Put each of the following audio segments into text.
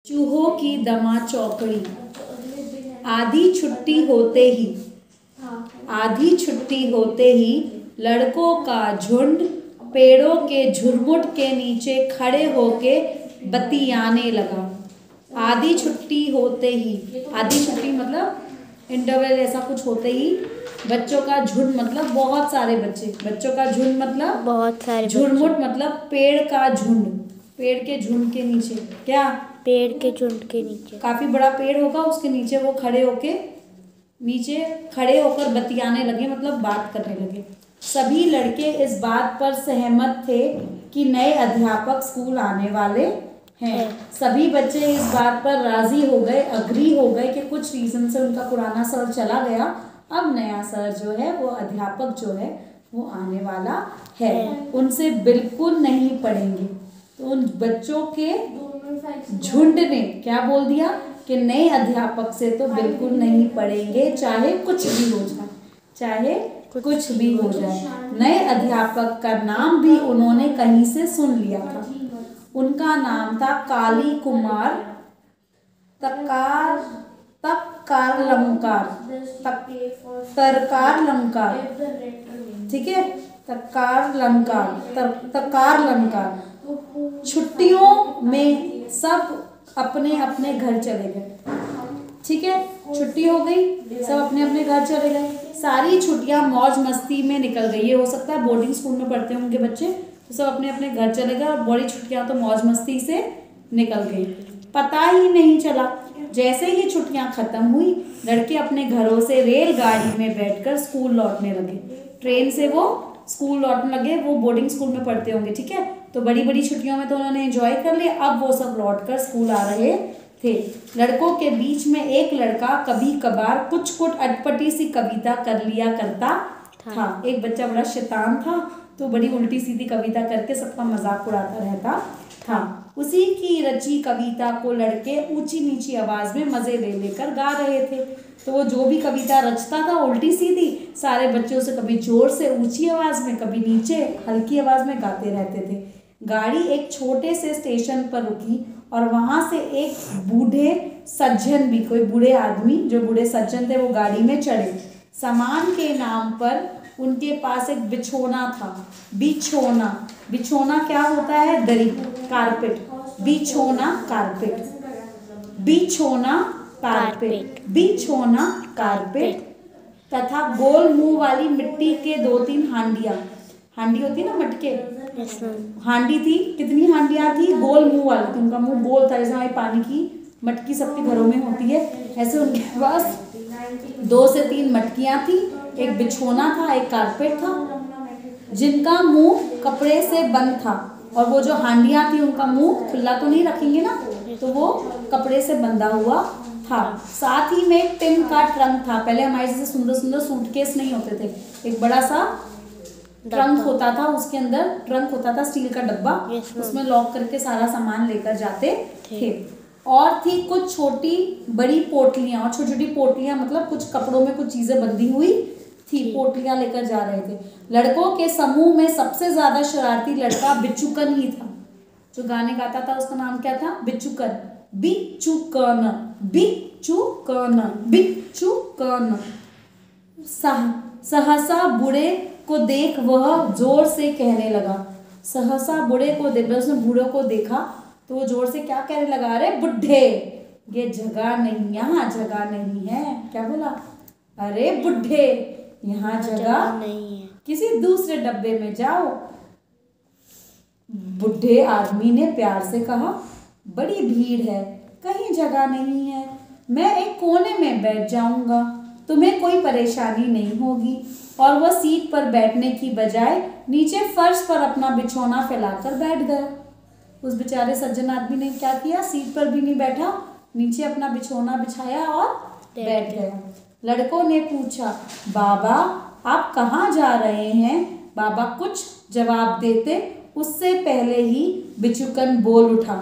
चूहों की दमा चौकड़ी। आधी छुट्टी होते ही लड़कों का झुंड पेड़ों के झुरमुट के नीचे खड़े होके बतियाने लगा। आधी छुट्टी मतलब इंटरवल ऐसा कुछ होते ही बच्चों का झुंड मतलब बहुत सारे बच्चे, बच्चों का झुंड मतलब बहुत सारे, झुरमुट मतलब पेड़ का झुंड, पेड़ के झुंड के नीचे, क्या पेड़ के झुंड के नीचे, काफी बड़ा पेड़ होगा उसके नीचे वो खड़े होकर बतियाने लगे, मतलब बात करने लगे। सभी लड़के इस बात पर सहमत थे कि नए अध्यापक स्कूल आने वाले हैं। सभी बच्चे इस बात पर राजी हो गए, अग्री हो गए कि कुछ रीजन से उनका पुराना सर चला गया, अब नया सर जो है वो अध्यापक जो है वो आने वाला है, उनसे बिल्कुल नहीं पढ़ेंगे। तो उन बच्चों के झुंड ने क्या बोल दिया कि नए अध्यापक से तो बिल्कुल नहीं पढ़ेंगे, चाहे कुछ भी हो जाए, नए अध्यापक का नाम भी उन्होंने कहीं से सुन लिया था। उनका नाम था काली कुमार तरकार, ठीक है, तकार लंकार। छुट्टियों में सब अपने अपने घर चले गए, ठीक है, छुट्टी हो गई, सब अपने अपने घर चले गए। सारी छुट्टियां मौज मस्ती में निकल गई। ये हो सकता है बोर्डिंग स्कूल में पढ़ते होंगे बच्चे, तो सब अपने अपने घर चले गए और बड़ी छुट्टियां तो मौज मस्ती से निकल गई, पता ही नहीं चला। जैसे ही छुट्टियां खत्म हुई, लड़के अपने घरों से रेलगाड़ी में बैठकर स्कूल लौटने लगे। ट्रेन से वो स्कूल लौटने लगे, वो बोर्डिंग स्कूल में पढ़ते होंगे, ठीक है। तो बड़ी बड़ी छुट्टियों में तो उन्होंने एंजॉय कर लिया, अब वो सब लौटकर स्कूल आ रहे थे। लड़कों के बीच में एक लड़का कभी कभार कुछ अटपटी सी कविता कर लिया करता था। एक बच्चा बड़ा शैतान था, तो बड़ी उल्टी सीधी कविता करके सबका मजाक उड़ाता रहता था। उसी की रची कविता को लड़के ऊंची नीची आवाज में मजे ले लेकर गा रहे थे। तो वो जो भी कविता रचता था उल्टी सीधी, सारे बच्चे उसे कभी जोर से ऊंची आवाज में, कभी नीचे हल्की आवाज में गाते रहते थे। गाड़ी एक छोटे से स्टेशन पर रुकी और वहां से एक बूढ़े सज्जन भी, कोई बूढ़े आदमी जो बूढ़े सज्जन थे, वो गाड़ी में चढ़े। सामान के नाम पर उनके पास एक बिछोना था। बिछोना क्या होता है? दरी, कारपेट। बिछोना कारपेट तथा गोल मुंह वाली मिट्टी के 2-3 हांडी होती ना, मटके, हांडी थी। कितनी हांडियां थी? गोल मुंह वाली थी, उनका मुंह गोल था, जैसे हमारी पानी की मटकी सबके घरों में होती है, ऐसे उनके पास 2 से 3 मटकियां थी, एक बिछोना था, एक कारपेट था, जिनका मुंह कपड़े से बंद था। और वो जो हांडियां थी उनका मुंह खुला तो नहीं रखेंगे ना, तो वो कपड़े से बंधा हुआ था। साथ ही में एक टिन का ट्रंक था। पहले हमारे जैसे सुंदर सुंदर सूटकेस नहीं होते थे, एक बड़ा सा ट्रंक होता था, उसके अंदर ट्रंक होता था, स्टील का डब्बा, उसमें लॉक करके सारा सामान लेकर जाते थे। और थी कुछ छोटी बड़ी पोटलियां, और छोटी छोटी पोटलियां मतलब कुछ कपड़ों में कुछ चीजें बंधी हुई थी, पोटलियां लेकर जा रहे थे। लड़कों के समूह में सबसे ज्यादा शरारती लड़का बिच्छुकन ही था। जो गाने गाता था उसका नाम क्या था? बिच्छुकन। सहसा बूढ़े को देख वह जोर से कहने लगा। सहसा बूढ़े को देख, उसने बूढ़े को देखा तो वो जोर से क्या कहने लगा? अरे बुढ़े, ये जगह नहीं, यहाँ जगह नहीं है। क्या बोला? अरे बुढ़े, यहाँ जगह नहीं है, किसी दूसरे डब्बे में जाओ। बुढ़े आदमी ने प्यार से कहा, बड़ी भीड़ है, कहीं जगह नहीं है, मैं एक कोने में बैठ जाऊंगा, तुम्हें कोई परेशानी नहीं होगी। और वह सीट पर बैठने की बजाय नीचे फर्श पर अपना बिछौना फैलाकर बैठ गया। उस बेचारे सज्जन आदमी ने क्या किया? सीट पर भी नहीं बैठा, नीचे अपना बिछौना बिछाया और बैठ गया। लड़कों ने पूछा, बाबा आप कहाँ जा रहे हैं? बाबा कुछ जवाब देते उससे पहले ही बिच्छुकन बोल उठा।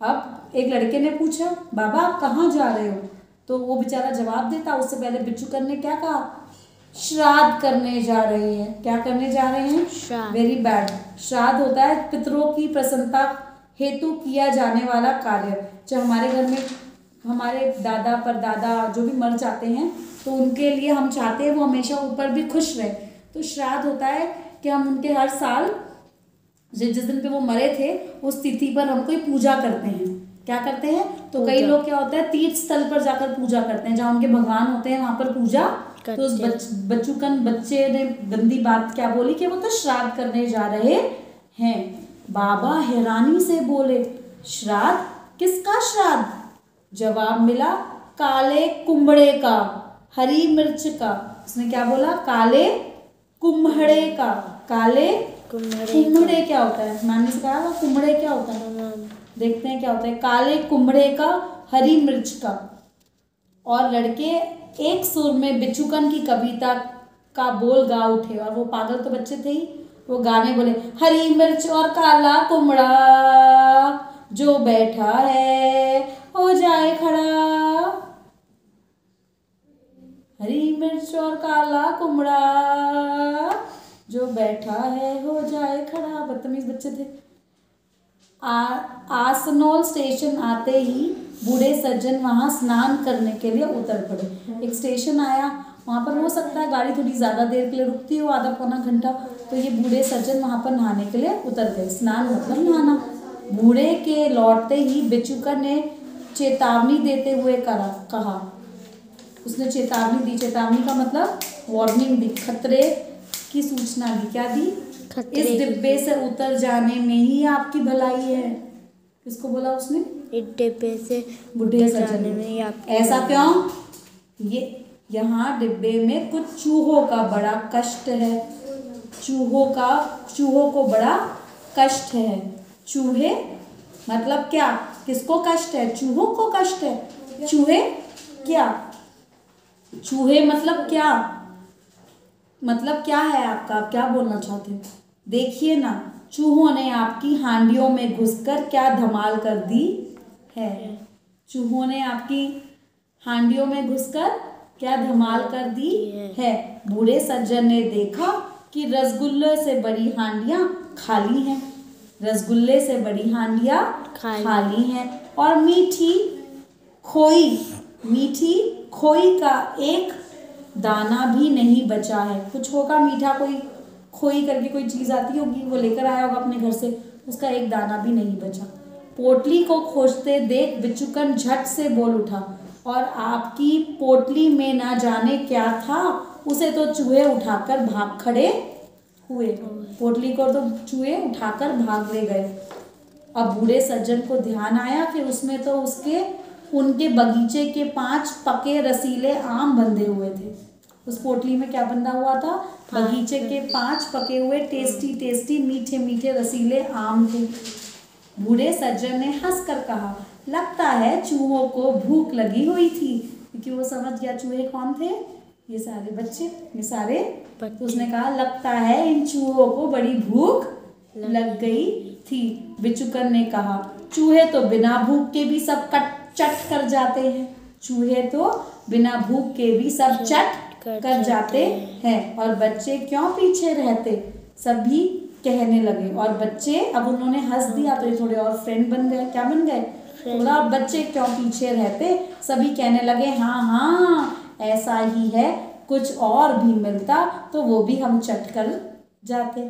अब एक लड़के ने पूछा, बाबा आप कहाँ जा रहे हो? तो वो बेचारा जवाब देता, उससे पहले बिच्छुकन ने क्या कहा? श्राद्ध करने जा रहे हैं। क्या करने जा रहे हैं? Very bad. श्राद्ध होता है पितरों की प्रसन्नता हेतु किया जाने वाला कार्य। जब हमारे घर में हमारे दादा परदादा जो भी मर जाते हैं तो उनके लिए हम चाहते हैं वो हमेशा ऊपर भी खुश रहे। तो श्राद्ध होता है कि हम उनके हर साल जिस दिन पे वो मरे थे उस तिथि पर हम कोई पूजा करते हैं। क्या करते हैं? तो कई लोग क्या होता है तीर्थ स्थल पर जाकर पूजा करते हैं, जहाँ उनके भगवान होते हैं वहां पर पूजा। तो उस बच्चे ने गंदी बात क्या बोली कि वो तो श्राद्ध करने जा रहे हैं। बाबा हैरानी से बोले, श्राद्ध? किसका श्राद्ध? जवाब मिला, काले कुम्हड़े का, हरी मिर्च का। उसने क्या बोला? काले कुम्हड़े का। काले कुम्हड़े क्या होता है? मैंने कहा कुम्हड़े क्या होता है, देखते हैं क्या होता है। काले कुम्हड़े का, हरी मिर्च का। और लड़के एक सुर में बिचुकन की कविता का बोल गा उठे। और वो पागल तो बच्चे थे ही, वो गाने बोले, हरी मिर्च और काला कुम्हड़ा, जो बैठा है हो जाए खड़ा। हरी मिर्च और काला कुम्हड़ा, जो बैठा है हो जाए खड़ा। बदतमीज बच्चे थे। आसनोल स्टेशन आते ही बूढ़े सज्जन वहाँ स्नान करने के लिए उतर पड़े। एक स्टेशन आया, वहाँ पर हो सकता है गाड़ी थोड़ी ज़्यादा देर के लिए रुकती हो, आधा पौना घंटा। तो ये बूढ़े सज्जन वहाँ पर नहाने के लिए उतर गए। स्नान मतलब नहाना। बूढ़े के लौटते ही बिचुकन ने चेतावनी देते हुए कहा, उसने चेतावनी दी। चेतावनी का मतलब वार्निंग दी, खतरे की सूचना दी। क्या दी? इस डिब्बे से उतर जाने में ही आपकी भलाई है। किसको बोला उसने? इस डिब्बे से बुढ़े जाने में ही आपकी। ऐसा क्यों? ये यहाँ डिब्बे में कुछ चूहों का बड़ा कष्ट है। चूहों को बड़ा कष्ट है। चूहे मतलब क्या? किसको कष्ट है? चूहों को कष्ट है। चूहे क्या? चूहे मतलब क्या? मतलब क्या है आपका? आप क्या बोलना चाहते हो? देखिए ना, चूहों ने आपकी हांडियों में घुसकर क्या धमाल कर दी है। चूहों ने आपकी हांडियों में घुसकर क्या धमाल कर दी है। बूढ़े सज्जन ने देखा कि रसगुल्ले से बड़ी हांडियां खाली हैं। रसगुल्ले से बड़ी हांडियां खाली हैं और मीठी खोई का एक दाना भी नहीं बचा है। कुछ होगा मीठा, कोई खोई करके कोई चीज़ आती होगी, वो लेकर आया होगा अपने घर से, उसका एक दाना भी नहीं बचा। पोटली को खोजते देख बिचुकन झट से बोल उठा, और आपकी पोटली में ना जाने क्या था, उसे तो चूहे उठाकर भाग खड़े हुए। पोटली को तो चूहे उठाकर भाग ले गए। अब बूढ़े सज्जन को ध्यान आया कि उसमें तो उनके बगीचे के 5 पके रसीले आम बंधे हुए थे। उस पोटली में क्या बंधा हुआ था? बगीचे के 5 पके हुए टेस्टी मीठे मीठे रसीले आम थे। बूढ़े सज्जन ने हंसकर कहा, लगता है चूहों को भूख लगी हुई थी। क्योंकि वो समझ गया चूहे कौन थे, ये सारे बच्चे, ये सारे। तो उसने कहा, लगता है इन चूहों को बड़ी भूख लग गई थी। बिचुकन ने कहा, चूहे तो बिना भूख के भी सब चट कर जाते हैं। चूहे तो बिना भूख के भी सब चट कर जाते हैं। और बच्चे क्यों पीछे रहते? सभी कहने लगे। और बच्चे, अब उन्होंने हंस दिया तो ये थोड़े और फ्रेंड बन गए। क्या बन गए? बोला, बच्चे क्यों पीछे रहते? सभी कहने लगे, हाँ ऐसा ही है, कुछ और भी मिलता तो वो भी हम चट कर जाते।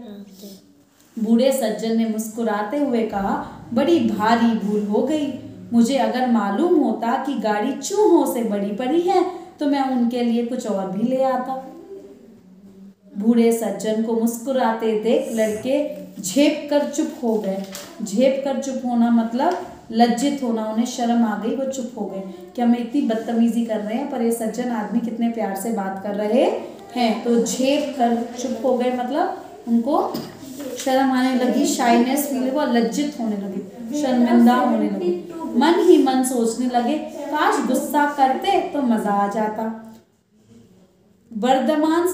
बूढ़े सज्जन ने मुस्कुराते हुए कहा, बड़ी भारी भूल हो गई। मुझे अगर मालूम होता कि गाड़ी चूहों से बड़ी पड़ी है तो मैं उनके लिए कुछ और भी ले आता। बूढ़े सज्जन को मुस्कुराते देख लड़के झेप कर चुप हो गए। झेप कर चुप होना मतलब लज्जित होना, उन्हें शर्म आ गई, वो चुप हो गए कि हम इतनी बदतमीजी कर रहे हैं पर ये सज्जन आदमी कितने प्यार से बात कर रहे हैं। तो झेप कर चुप हो गए मतलब उनको शर्म आने लगी, शाइनेस फील हुआ, लज्जित होने लगे, शर्मिंदा होने लगे। मन ही मन सोचने लगे, काश गुस्सा करते तो मजा आ जाता। बर्धमान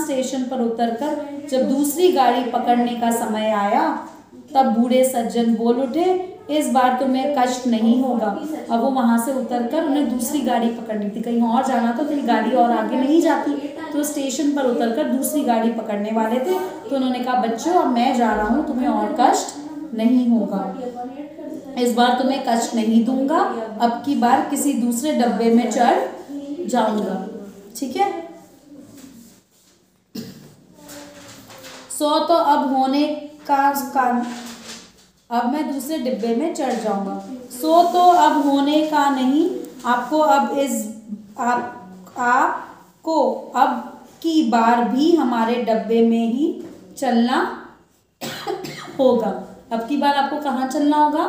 स्टेशन पर उतरकर जब दूसरी गाड़ी पकड़ने का समय आया तब बूढ़े सज्जन बोल उठे, इस बार तुम्हें कष्ट नहीं होगा। अब वो वहां से उतरकर उन्हें दूसरी गाड़ी पकड़नी थी, कहीं और जाना था, कहीं गाड़ी और आगे नहीं जाती। तो स्टेशन पर उतरकर दूसरी गाड़ी पकड़ने वाले थे। तो उन्होंने कहा, बच्चों अब मैं जा रहा हूँ, तुम्हें और कष्ट नहीं होगा। इस बार तुम्हें कष्ट नहीं दूंगा, अब की बार किसी दूसरे डब्बे में चढ़ जाऊंगा। ठीक है। सो तो अब होने का अब मैं दूसरे डिब्बे में चढ़ जाऊंगा। सो तो अब होने का नहीं, आपको अब की बार भी हमारे डब्बे में ही चलना होगा। अब की बार आपको कहाँ चलना होगा?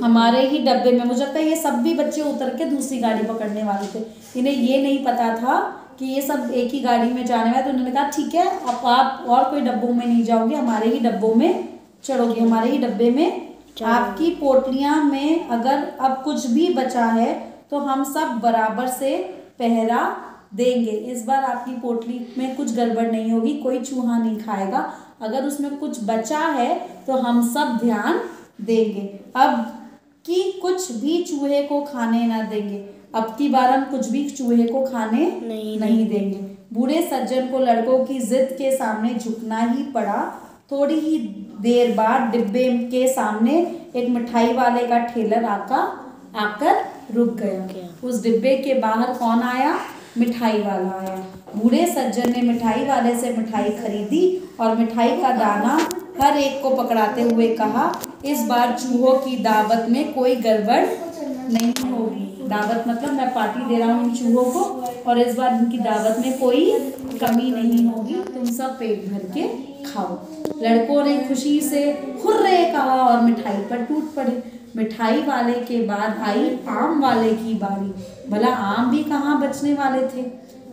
हमारे ही डब्बे में। मुझे लगता है ये सब भी बच्चे उतर के दूसरी गाड़ी पकड़ने वाले थे। इन्हें ये नहीं पता था कि ये सब एक ही गाड़ी में जाने वाले, तो उन्होंने कहा ठीक है, अब आप और कोई डब्बों में नहीं जाओगे, हमारे ही डब्बों में चढ़ोगे, हमारे ही डब्बे में। आपकी पोटलियां में अगर अब कुछ भी बचा है तो हम सब बराबर से पहरा देंगे। इस बार आपकी पोटली में कुछ गड़बड़ नहीं होगी, कोई चूहा नहीं खाएगा। अगर उसमें कुछ बचा है तो हम सब ध्यान देंगे। अब कि कुछ भी चूहे को खाने ना देंगे। अब की बार हम कुछ भी चूहे को खाने नहीं देंगे। बूढ़े सज्जन को लड़कों की जिद के सामने झुकना ही पड़ा। थोड़ी ही देर बाद डिब्बे के सामने एक मिठाई वाले का ठेलर आकर रुक गया। उस डिब्बे के बाहर कौन आया? मिठाई वाला आया। बूढ़े सज्जन ने मिठाई वाले से मिठाई खरीदी और मिठाई का दाना हर एक को पकड़ाते हुए कहा, इस बार चूहों की दावत में कोई गड़बड़ नहीं होगी। दावत मतलब मैं पार्टी दे रहा हूँ इन चूहों को, और इस बार इनकी दावत में कोई कमी नहीं होगी, तुम सब पेट भर के खाओ। लड़कों ने खुशी से हुर्रे कहा और मिठाई पर टूट पड़े। मिठाई वाले के बाद आई आम वाले की बारी। भला आम भी कहाँ बचने वाले थे।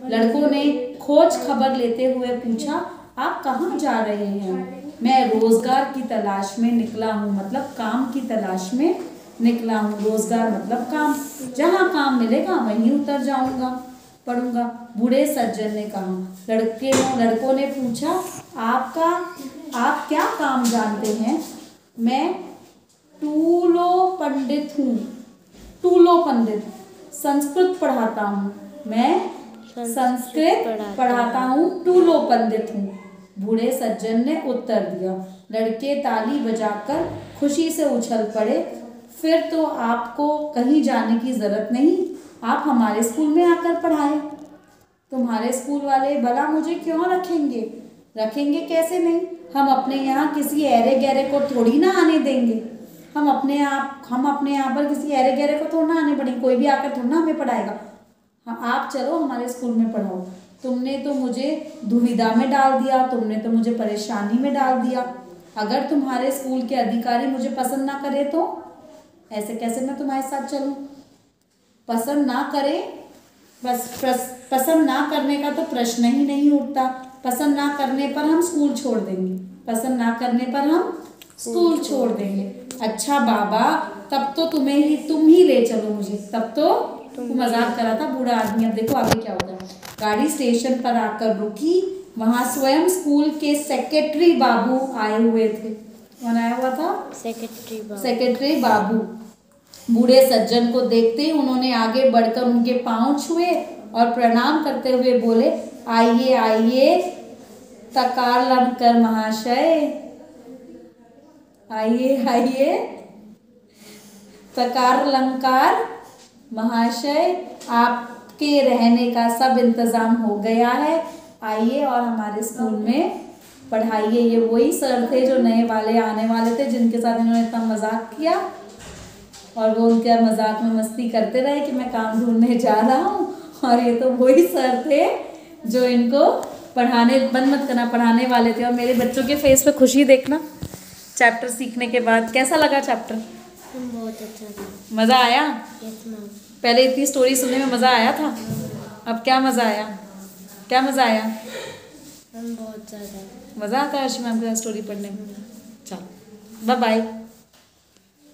लड़कों ने खोज खबर लेते हुए पूछा, आप कहाँ जा रहे हैं? मैं रोजगार की तलाश में निकला हूँ, मतलब काम की तलाश में निकला हूँ। रोजगार मतलब काम, जहाँ काम मिलेगा वहीं उतर जाऊंगा, पढ़ूंगा। बूढ़े सज्जन ने कहा। लड़कों ने पूछा, आप क्या काम जानते हैं? मैं टूलो पंडित हूँ। टूलो पंडित, संस्कृत पढ़ाता हूँ। मैं संस्कृत पढ़ाता हूँ, टूलो पंडित हूँ, बूढ़े सज्जन ने उत्तर दिया। लड़के ताली बजाकर खुशी से उछल पड़े। फिर तो आपको कहीं जाने की जरूरत नहीं, आप हमारे स्कूल में आकर पढ़ाए। तुम्हारे स्कूल वाले भला मुझे क्यों रखेंगे कैसे नहीं? हम अपने यहाँ किसी ऐरे गहरे को थोड़ी ना आने देंगे। हम अपने यहाँ पर किसी ऐरे गहरे को थोड़ा ना आने पड़ेंगे, कोई भी आकर थोड़ा ना हमें पढ़ाएगा। आप चलो हमारे स्कूल में पढ़ाओ। तुमने तो मुझे दुविधा में डाल दिया, तुमने तो मुझे परेशानी में डाल दिया। अगर तुम्हारे स्कूल के अधिकारी मुझे पसंद ना करे तो ऐसे कैसे मैं तुम्हारे साथ चलूं? पसंद ना करे, पसंद ना करने का तो प्रश्न ही नहीं उठता। पसंद ना करने पर हम स्कूल छोड़ देंगे, पसंद ना करने पर हम स्कूल छोड़ देंगे। अच्छा बाबा, तब तो तुम ही ले चलो मुझे, तब तो मजाक करा था बूढ़ा आदमी। अब देखो आगे क्या होता है। गाड़ी स्टेशन पर आकर रुकी। वहां स्वयं स्कूल के सेक्रेटरी बाबू आए हुए थे। कौन आया हुआ था? सेक्रेटरी बाबू। बूढ़े सज्जन को देखते ही उन्होंने आगे बढ़कर उनके पांव छुए और प्रणाम करते हुए बोले, आइए आइए तकारलंकर महाशय, आइए आइए तकारलंकार महाशय, आपके रहने का सब इंतजाम हो गया है। आइए और हमारे स्कूल में पढ़ाइए। ये वही सर थे जो नए वाले आने वाले थे, जिनके साथ इन्होंने इतना मजाक किया और वो उनके मजाक में मस्ती करते रहे कि मैं काम ढूंढने जा रहा हूँ। और ये तो वही सर थे जो इनको बंद मत करना पढ़ाने वाले थे। और मेरे बच्चों के फेस पे खुशी देखना चैप्टर सीखने के बाद। कैसा लगा चैप्टर? बहुत अच्छा था। मज़ा आया? Yes ma'am. पहले इतनी स्टोरी सुनने में मज़ा आया था, अब क्या मज़ा आया? क्या मज़ा आया? बहुत ज़्यादा मज़ा आता है अर्शी मैम का स्टोरी पढ़ने में। चलो बाय बाय।